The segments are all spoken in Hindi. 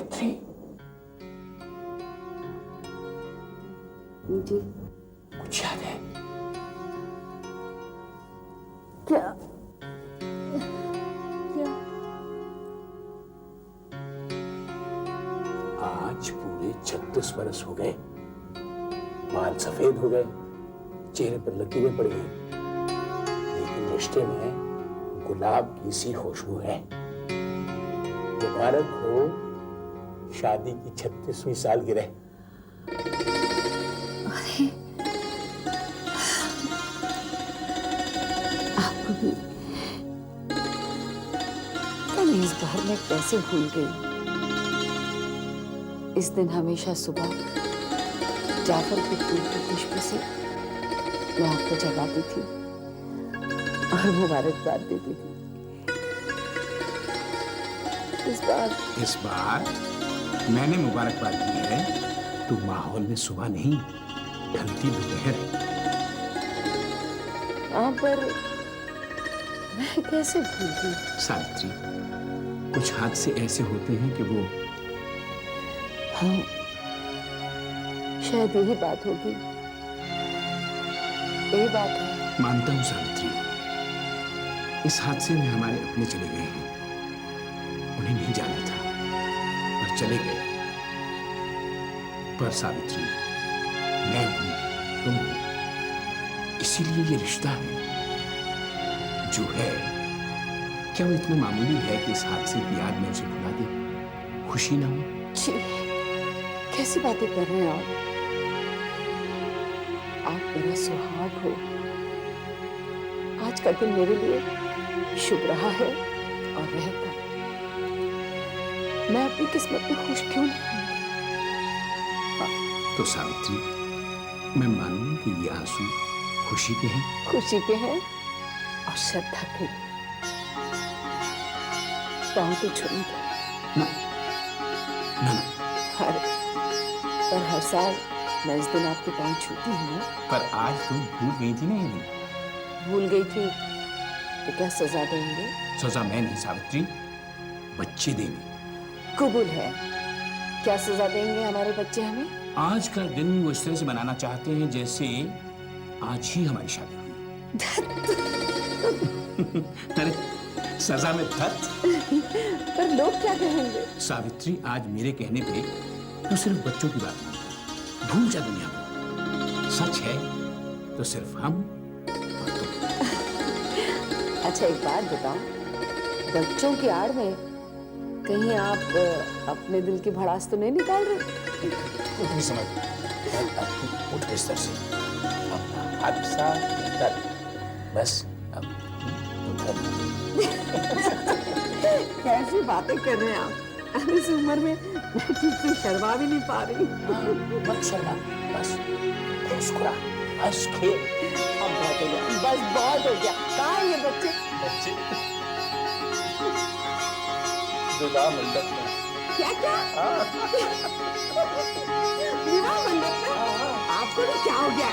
सावित्री, जी कुछ याद है? क्या? क्या? आज पूरे 36 बरस हो गए, बाल सफेद हो गए, चेहरे पर लकीरें पड़ गई, लेकिन रिश्ते में गुलाब की सी खुशबू है। मुबारक हो शादी की 36वीं सालगिरह। अरे आपको भी कल इस बार मैं कैसे भूल गई। इस दिन हमेशा सुबह जाफर के फूल की खुशबू से मैं आपको जगाती थी और मुबारकबाद देती थी। इस बार मैंने मुबारकबाद दी है तो माहौल में सुबह नहीं, ढलती दोपहर। हाँ, पर मैं कैसे भूल गई? सावित्री, कुछ हादसे ऐसे होते हैं कि वो... हाँ, शायद यही बात होगी। यही बात है। मानता हूं सावित्री, इस हादसे में हमारे अपने चले गए हैं। उन्हें नहीं जाना था पर चले गए। पर सावित्री, मैं हूं, तुम हो, इसीलिए ये रिश्ता है जो है। क्या वो इतना मामूली है कि इस हादसे की याद में उसे भुला दे, खुशी ना हो? जी, कैसी बातें कर रहे हैं आप? आप मेरा सुहाग हो। आज का दिन मेरे लिए शुभ रहा है और रहेगा। मैं अपनी किस्मत में खुश क्यों नहीं हूं? तो सावित्री, मैं मानूं कि ये आंसू खुशी के हैं? खुशी के हैं और श्रद्धा के। पाँव तो छूने दो। ना, ना, ना। पर हर साल मैं इस दिन आपके पाँव छूती हूँ ना। पर आज तुम भूल गई थी ना ये दिन। भूल गई थी तो क्या सजा देंगे? सजा मैं नहीं सावित्री, बच्चे देंगे। कबूल है। क्या सजा देंगे हमारे बच्चे हमें? आज का दिन वो इस तरह से मनाना चाहते हैं जैसे आज ही हमारी शादी हुई। अरे सजा में धत। पर लोग क्या कहेंगे? सावित्री, आज मेरे कहने पे तो सिर्फ बच्चों की बात नहीं, भूल जा दुनिया को। सच है तो सिर्फ हम और तुम। अच्छा, एक बात बताओ, बच्चों की आड़ में कहीं आप अपने दिल की भड़ास तो नहीं निकाल रहे? कुछ नहीं समझ। अब उठ बिस्तर से, हाथ सा कर, बस अब उधर। कैसी बातें कर रहे हैं आप? इस उम्र में मैं ठीक से शर्मा भी नहीं पा रही। मत शर्मा, बस मुस्कुरा, हंस खेल। अब बहुत हो गया, बस बहुत हो गया। कहाँ है ये बच्चे? विवाह मंडप में। क्या क्या? विवाह मंडप में? आपको भी क्या हो गया?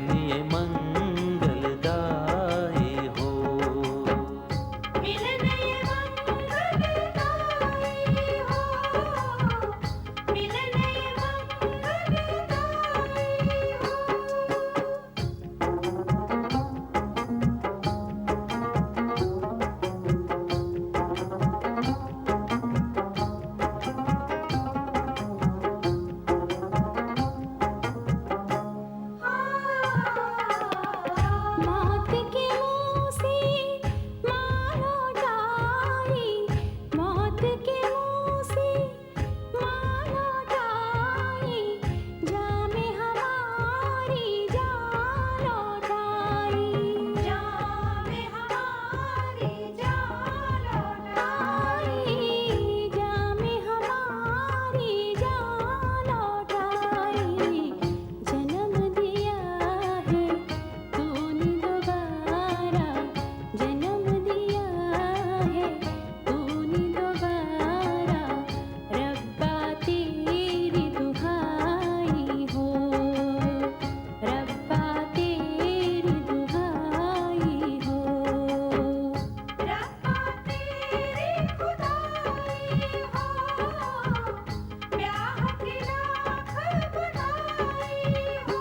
मिलनिए मंगलदायी हो। मिलने मंगलदायी हो, मिलने मंगलदायी हो। मौत के मुंह से मारो डाई, मौत के मुंह से मारो डाई, जामे हमारी जान लौटाई, जामे हमारी जान लौटाई, जामे हमारी जान लौटाई। जन्म दिया है तूने दोबारा, जन्म दिया है तूने दोबारा, रब्बा तेरी दुहाई हो, रब्बा तेरी दुहाई हो, रब्बा तेरी खुदाई हो, ब्याह की लाख बनाई हो।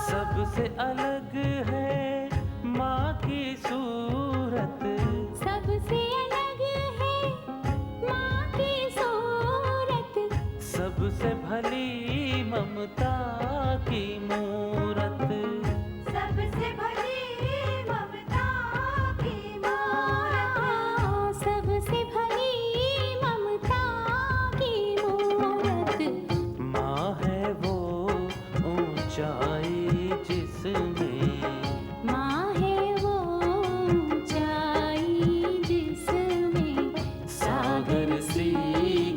सबसे अलग है माँ की सूरत, सबसे अलग है माँ की सूरत, सबसे भली ममता की मूरत। सबसे भली ममता की मूरत, सबसे भली ममता की मूरत। माँ है वो ऊंचाई जिसमें, माँ है वो ऊंचाई जिसमें सागर सी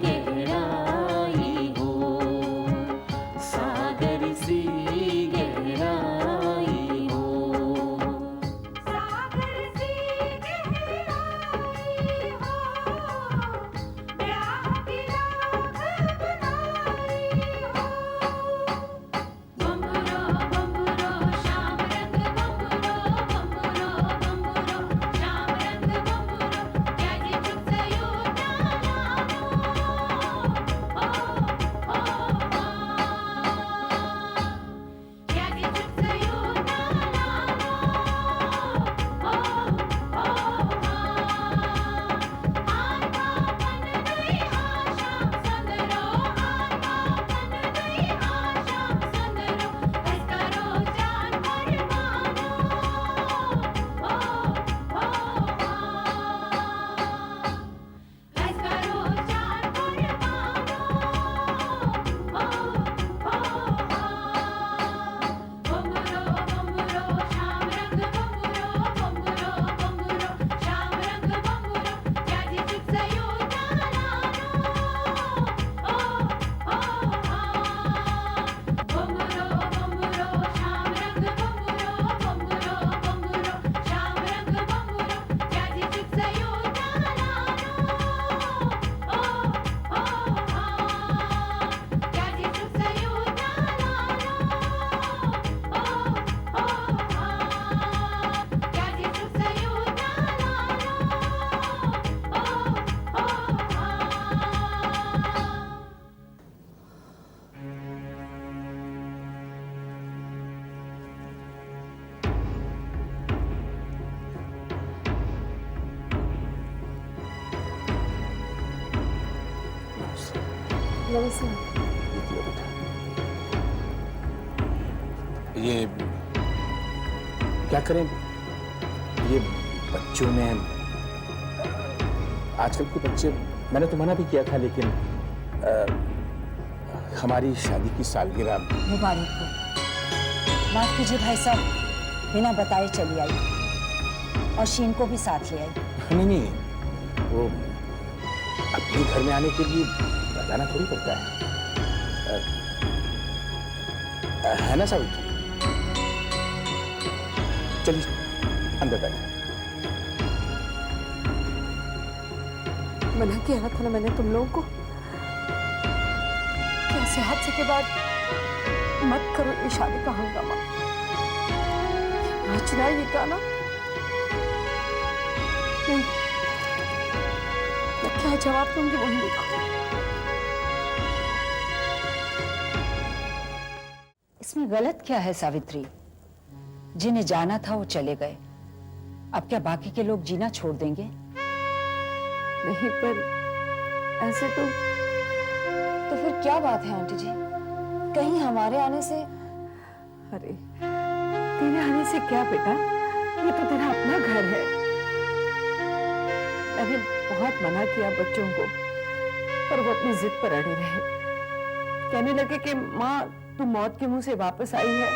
गहराई हो, सागर सी गहराई हो। सागर सी गहराई हो, ब्याह की लाख बनाई हो। बम्बुरो बम्बुरो श्याम रंग बम्बुरो, बम्बुरो बम्बुरो श्याम रंग बम्बुरो, क्या जी चुप सयो जाना हो, ओ ओ क्या जी चुप सयो जाना हो, ओ आत्मा बन गई आशा संदरो, आत्मा बन गई आशा संदरो, ऐस करो जान पर मानो, ओ ऐस करो जान पर मानो, ओ बम्बुरो बम्बुरो श्याम रंग बम्बुरो, बम्बुरो बम्बुरो श्याम रंग बम्बुरो, क्या जी चुप सयो जाना हो, ओ बम्बुरो बम्बुरो श्याम रंग बम्बुरो, बम्बुरो बम्बुरो श्याम रंग बम्बुरो, क्या जी चुप सयो जाना हो, ओ क्या जी चुप सयो जाना हो, ओ क्या जी चुप सयो जाना नमस्ते। देखिए बेटा, ये क्या करें, ये बच्चों में आजकल के बच्चे, मैंने तो मना भी किया था, लेकिन हमारी शादी की सालगिरह। मुबारक हो। माफ कीजिए भाई साहब, बिना बताए चली आई और शीन को भी साथ ले आई। नहीं नहीं, वो अपने घर में आने के लिए बताना थोड़ी पड़ता है। है ना सावित्री? चलिए अंदर बैठो। मना किया था ना मैंने तुम लोगों को कि ऐसे हादसे के बाद मत करो ये शादी का हंगामा। रचना ये कहा ना, नहीं मैं क्या जवाब दूंगी वही देखो। इसमें गलत क्या है सावित्री? जिन्हें जाना था वो चले गए, अब क्या बाकी के लोग जीना छोड़ देंगे? नहीं पर ऐसे तो फिर क्या बात है आंटी जी? कहीं हमारे आने से? अरे तेरे आने से क्या बेटा, ये तो तेरा अपना घर है। मैंने बहुत मना किया बच्चों को, पर वो अपनी जिद पर अड़े रहे। कहने लगे कि माँ तू मौत के मुंह से वापस आई है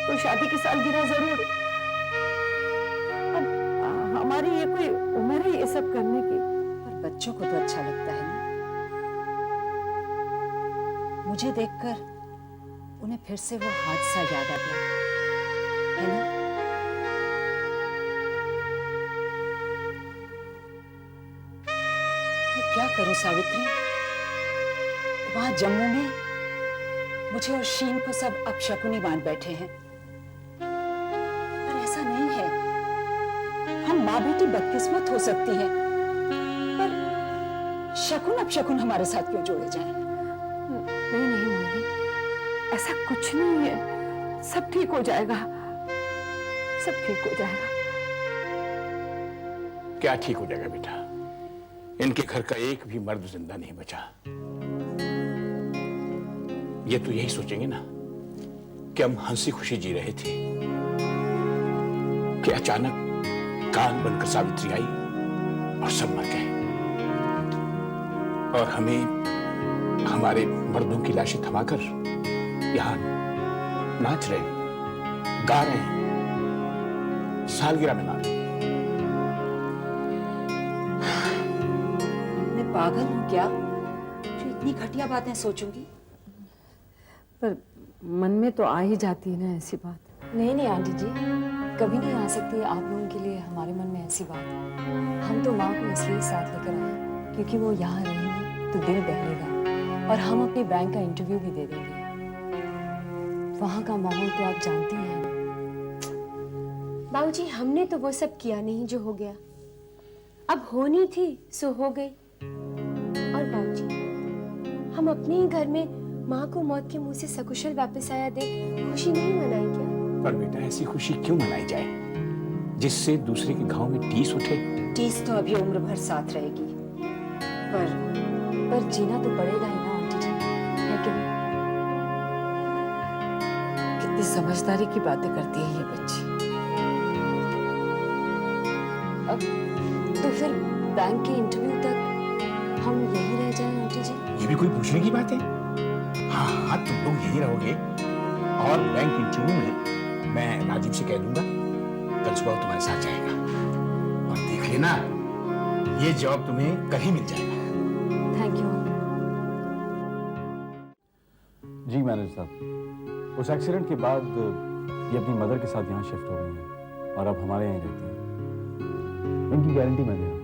तो शादी की सालगिरह जरूर। अब हमारी ये कोई उम्र है ये सब करने की? पर बच्चों को तो अच्छा लगता है ना। मुझे देखकर उन्हें फिर से वो हादसा याद आ गया, है ना? मैं क्या करूं सावित्री? वहां जम्मू में मुझे और शीन को सब अपशकुनी मान बैठे हैं, पर ऐसा नहीं है। हम माँ बेटी बदकिस्मत हो सकती हैं, पर शकुन अपशकुन हमारे साथ क्यों जोड़े जाएं? नहीं नहीं मम्मी, ऐसा कुछ नहीं है, सब ठीक हो जाएगा, सब ठीक हो जाएगा। क्या ठीक हो जाएगा बेटा? इनके घर का एक भी मर्द जिंदा नहीं बचा। ये तो यही सोचेंगे ना कि हम हंसी खुशी जी रहे थे कि अचानक कान बनकर सावित्री आई और सब मर गए, और हमें हमारे मर्दों की लाशें थमाकर यहां नाच रहे, गा रहे हैं, सालगिरह मना रहे। मैं पागल हूं क्या जो इतनी घटिया बातें सोचूंगी? पर मन में तो आ ही जाती है ना ऐसी बात। नहीं नहीं आंटी जी, कभी नहीं आ सकती आप लोगों के लिए हमारे मन में ऐसी बात। हम तो माँ को इसलिए साथ लेकर आए क्योंकि वो यहाँ रहेंगी तो दिल बहलेगा, और हम अपने बैंक का इंटरव्यू भी दे देंगे। वहाँ का माहौल तो आप जानती हैं। बाबूजी हमने तो वो सब किया नहीं जो हो गया, अब होनी थी सो हो गई। और बाबूजी हम अपने ही घर में माँ को मौत के मुंह से सकुशल वापस आया देख खुशी नहीं मनाई क्या? पर बेटा ऐसी खुशी क्यों मनाई जाए जिससे दूसरे के घाव में टीस उठे? टीस तो अभी उम्र भर साथ रहेगी, पर जीना तो पड़ेगा ही ना आंटी जी, है कि नहीं? कितनी समझदारी की बातें करती है ये बच्ची। अब तो फिर बैंक के इंटरव्यू तक हम यहीं रह जाएं आंटी जी? ये भी कोई पूछने की बात है? हाँ हाँ, तुम लोग यहीं रहोगे, और बैंक इंटरव्यू में मैं राजीव से कह दूंगा कल सुबह तुम्हारे साथ जाएगा, और देख लेना ये जॉब तुम्हें कल ही मिल जाएगा। Thank you. जी मैनेजर साहब, उस एक्सीडेंट के बाद ये अपनी मदर के साथ यहाँ शिफ्ट हो गई हैं और अब हमारे यहाँ रहती हैं। इनकी गारंटी मैं दे रहा हूँ।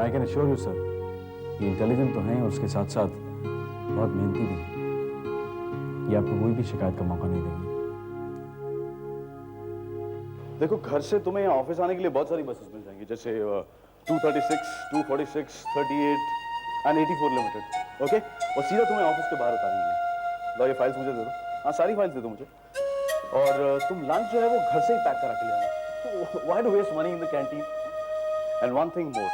I can assure you sir, ये इंटेलिजेंट तो हैं और उसके साथ साथ बहुत मेहनती भी हैं। ये आपको कोई भी शिकायत का मौका नहीं देंगे। देखो घर से तुम्हें यहाँ ऑफिस आने के लिए बहुत सारी बसेस मिल जाएंगी, जैसे 236, 246, 38 एंड 84 लिमिटेड, ओके? और सीधा तुम्हें ऑफिस के बाहर उतारेंगे। लो ये फाइल्स मुझे दे दो। हाँ सारी फाइल्स दे दो मुझे। और तुम लंच जो है वो घर से ही पैक करा के ले आना। Why to waste money in the canteen? And one thing more,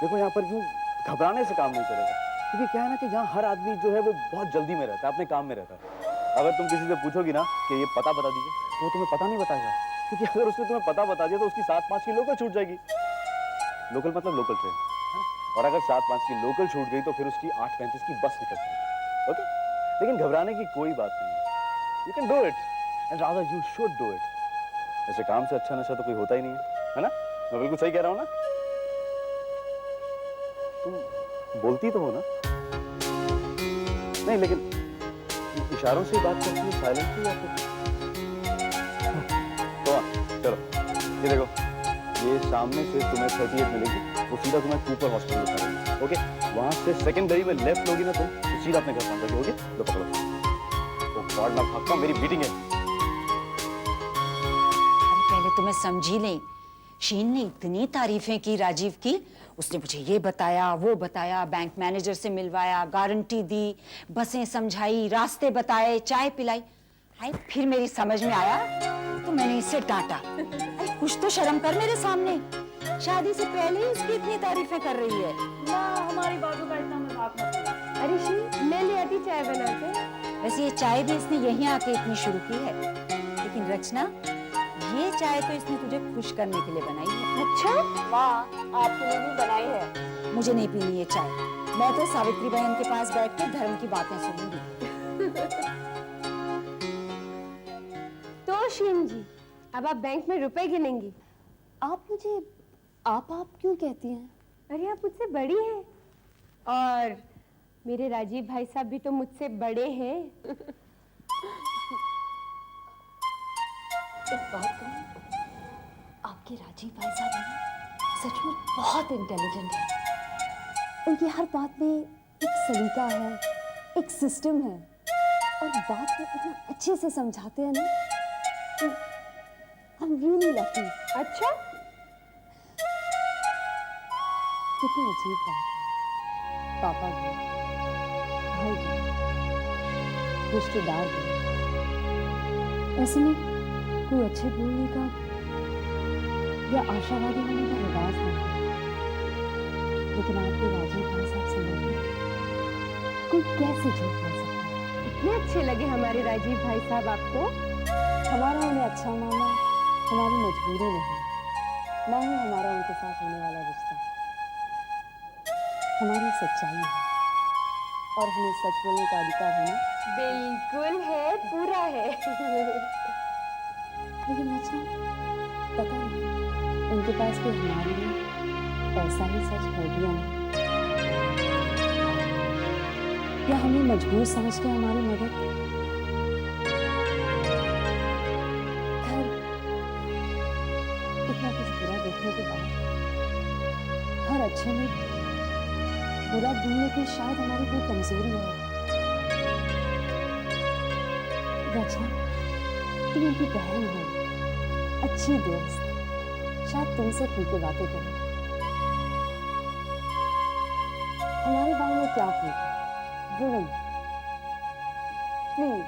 देखो यहाँ पर यूँ घबराने से काम नहीं चलेगा, क्योंकि क्या है ना कि यहाँ हर आदमी जो है वो बहुत जल्दी में रहता है, अपने काम में रहता है। अगर तुम किसी से पूछोगी ना कि ये पता बता दीजिए, तो वो तुम्हें पता नहीं बताएगा, क्योंकि अगर उसने तुम्हें पता बता दिया तो उसकी 7-5 की लोकल छूट जाएगी। लोकल मतलब लोकल ट्रेन, और अगर 7-5 की लोकल छूट गई तो फिर उसकी 8:35 की बस निकल जाएगी, ओके? लेकिन घबराने की कोई बात नहीं है। You can do it and rather you should do it. ऐसे काम से अच्छा नशा तो कोई होता ही नहीं है ना? मैं बिल्कुल सही कह रहा हूँ ना? तुम बोलती तो हो ना? नहीं लेकिन इशारों से बात करती है, साइलेंटली या फिर? तो चलो ये देखो, ये सामने से तुम्हें 38 मिलेगी, वो सीधा तुम्हें कूपर हॉस्पिटल उतारेगी, ओके? वहां से सेकंड गली में लेफ्ट लोगी ना तुम, तो सीधा अपने घर पहुंच जाओगे, ओके? लो पकड़ो। ओ गॉड, मैं भागता हूं, मेरी मीटिंग है। अरे पहले तो मैं समझी नहीं। शीन ने इतनी तारीफें की राजीव की, उसने मुझे ये बताया, वो बताया, बैंक मैनेजर से मिलवाया, गारंटी दी, बसें समझाई, रास्ते बताए, चाय पिलाई। आई फिर मेरी समझ में आया तो मैंने इसे डांटा। आई कुछ तो शर्म कर मेरे सामने, शादी से पहले ही उसकी इतनी तारीफें कर रही है। वाह, हमारी बातों का इतना मजाक मत करो। अरे शी, मैं ले आती चाय बना के। वैसे ये चाय भी इसने यहीं आके इतनी शुरू की है, लेकिन रचना ये चाय तो इसने तुझे खुश करने के लिए बनाई है। अच्छा, वाह, आपके लिए भी बनाई है। मुझे नहीं पीनी ये चाय, मैं तो सावित्री बहन के पास बैठ के धर्म की बातें सुनूंगी। तो शीन जी, अब आप बैंक में रुपए गिनेंगी। आप मुझे आप क्यों कहती हैं? अरे आप मुझसे बड़ी हैं, और मेरे राजीव भाई साहब भी तो मुझसे बड़े हैं। एक बात कहूं, आपके राजीव भाई साहब है ना, सचमुच बहुत इंटेलिजेंट है। उनकी हर बात में एक सलीका है, एक सिस्टम है, और बात को इतना अच्छे से समझाते हैं ना, तो I'm really lucky। अच्छा, कितनी अजीब बात है, पापा भी, भाई भी, रिश्तेदार भी, ऐसे में कोई अच्छे बोलने का या आशावादी होने का रिवाज नहीं है, लेकिन आपके राजीव भाई साहब से मिलकर कोई कैसे झूठ बोल सकता है? इतने अच्छे लगे हमारे राजीव भाई साहब आपको। हमारा उन्हें अच्छा मानना हमारी मजबूरी नहीं, ना ही हमारा उनके साथ होने वाला रिश्ता, हमारी सच्चाई है, और हमें सच बोलने का अधिकार है ना। बिल्कुल है, पूरा है। लेकिन अच्छा, पता नहीं उनके पास कोई हमारे लिए ऐसा ही सच है भी या नहीं, या हमें मजबूर समझ के हमारी मदद। खैर, इतना कुछ बुरा देखने के बाद हर अच्छे में बुरा ढूंढने की शायद हमारी कोई कमजोरी है। रचना, तुम उनकी बहन हो, अच्छी दोस्त, शायद तुमसे खुल के बातें करें। हमारे बारे में क्या पूछो? Woman, please.